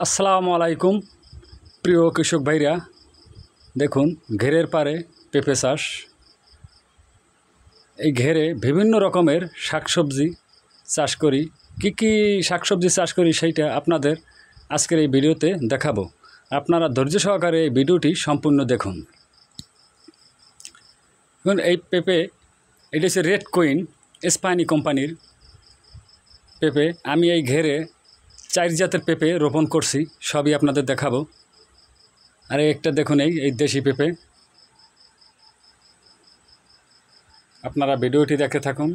আসসালামু আলাইকুম প্রিয় কৃষক ভাইরা, দেখুন ঘেরের পারে পেঁপে চাষ। এই ঘেরে বিভিন্ন রকমের শাকসবজি চাষ করি। কি শাকসবজি চাষ করি সেইটা আপনাদের আজকের এই ভিডিওতে দেখাবো। আপনারা ধৈর্য সহকারে এই ভিডিওটি সম্পূর্ণ দেখুন। এই পেঁপে, এটা হচ্ছে রেড কুইন স্পেনীয় কোম্পানির পেঁপে। আমি এই ঘেরে 4 জাতের পেঁপে রোপণ করছি, সবই আপনাদের দেখাবো। আর একটা দেখুন, এই দেশি পেঁপে। আপনারা ভিডিওটি দেখে থাকুন।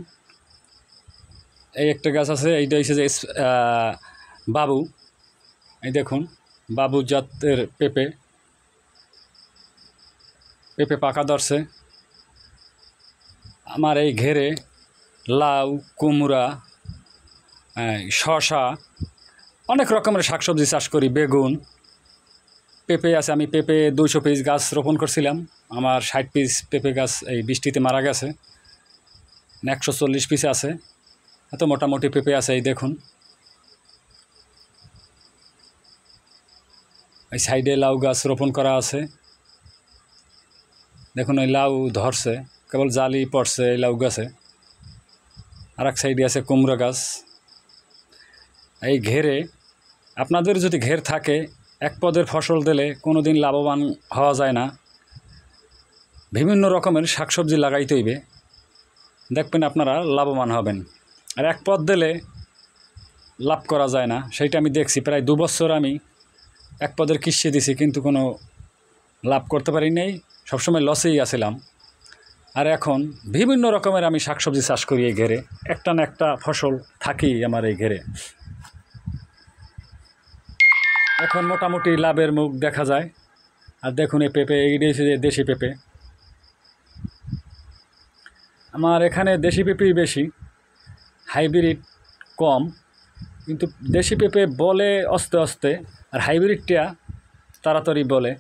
এই একটা গাছ আছে, এইটা হচ্ছে যে বাবু। এই দেখুন বাবু জাতের পেঁপে পাকা ধরছে। আমার এই ঘেরে লাউ, কুমড়া, শসা, অনেক রকমের শাকসবজি চাষ করি। বেগুন, পেঁপে আছে। আমি পেঁপে 200 পিস গাছ রোপণ করছিলাম। আমার 60 পিস পেঁপে গাছ এই বৃষ্টিতে মারা গেছে। 140 পিস আছে। এত মোটামুটি পেঁপে আছে। এই দেখুন, এই সাইডে লাউ গাছ রোপণ করা আছে। দেখুন এই লাউ ধরছে, কেবল জালি পড়ছে এই লাউ গাছে। আর এক সাইডে আছে কুমড়া গাছ। এই ঘেরে আপনাদের যদি ঘের থাকে, এক পদের ফসল দিলে কোনো দিন লাভবান হওয়া যায় না। বিভিন্ন রকমের শাকসবজি লাগাইতে হইবে, দেখবেন আপনারা লাভবান হবেন। আর এক পদ দিলে লাভ করা যায় না, সেইটা আমি দেখছি। প্রায় 2 বছর আমি এক পদের কৃষি দিছি, কিন্তু কোনো লাভ করতে পারি নাই, সবসময় লসেই আছিলাম। আর এখন বিভিন্ন রকমের আমি শাকসবজি চাষ করি এই ঘেরে। একটা না একটা ফসল থাকেই আমার এই ঘেরে। এখন মোটামুটি লাভের মুখ দেখা যায়। আর দেখুন এই পেঁপে, এই দেশি পেঁপে। আমার এখানে দেশি পেঁপেই বেশি, হাইব্রিড কম। কিন্তু দেশি পেঁপে বলে আস্তে আস্তে, আর হাইব্রিডটা তাড়াতাড়ি বলে।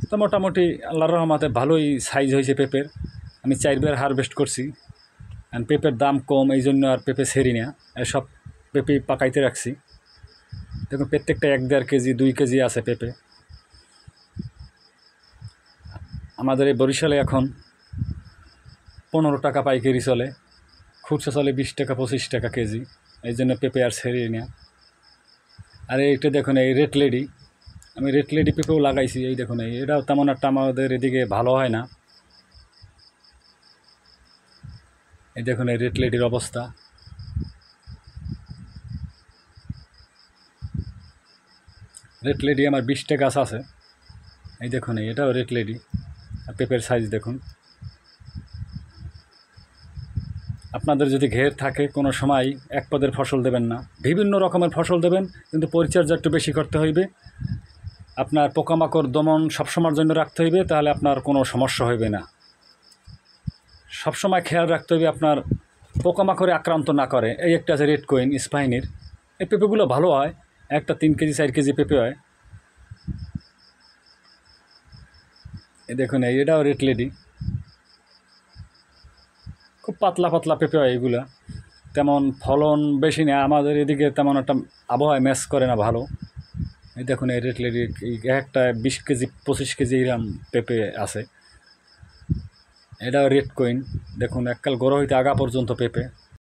তো মোটামুটি আল্লাহর রহমতে ভালোই সাইজ হয়েছে পেঁপের। আমি 4 বার হারভেস্ট করছি। আর পেঁপের দাম কম, এই জন্য আর পেঁপে ছেড়ি না, সব পেঁপে পাকাইতে রাখছি। দেখুন প্রত্যেকটা 1-1.5 কেজি 2 কেজি আছে পেঁপে। আমাদের এই বরিশালে এখন 15 টাকা পাইকারি চলে, খুচরা চলে 20 টাকা 25 টাকা কেজি। এই জন্য পেঁপে আর ছেড়ি না। আর এইটা দেখুন এই রেড লেডি, আমি রেড লেডি পেঁপেও লাগাইছি। এই দেখুন এটাও তেমন একটা আমাদের এদিকে ভালো হয় না। এই দেখুন এই রেড লেডির অবস্থা। রেড লেডি আমার 20টা গাছ আছে। এই দেখুন এটাও রেড লেডি। আর পেঁপের সাইজ দেখুন। আপনাদের যদি ঘের থাকে, কোনো সময় এক পদের ফসল দেবেন না, বিভিন্ন রকমের ফসল দেবেন, কিন্তু পরিচর্যা একটু বেশি করতে হইবে। আপনার পোকামাকড় দমন সবসময়ের জন্য রাখতে হইবে, তাহলে আপনার কোনো সমস্যা হইবে না। সবসময় খেয়াল রাখতে হবে আপনার পোকামাকড়ে আক্রান্ত না করে। এই একটা আছে রেড কুইন স্পেনীর, এই পেঁপেগুলো ভালো হয়। একটা 3 কেজি 4 কেজি পেঁপে হয়। এই দেখুন এটাও রেড লেডি, খুব পাতলা পাতলা পেঁপে হয় এগুলা। তেমন ফলন বেশি না, আমাদের এদিকে তেমন একটা আবহাওয়ায় ম্যাচ করে না ভালো। এই দেখুন এই রেড লেডি একটা 20 কেজি 25 কেজি এরকম পেঁপে আছে। এটাও রেড কুইন। দেখুন এককাল গড় হইতে আগা পর্যন্ত পেঁপে।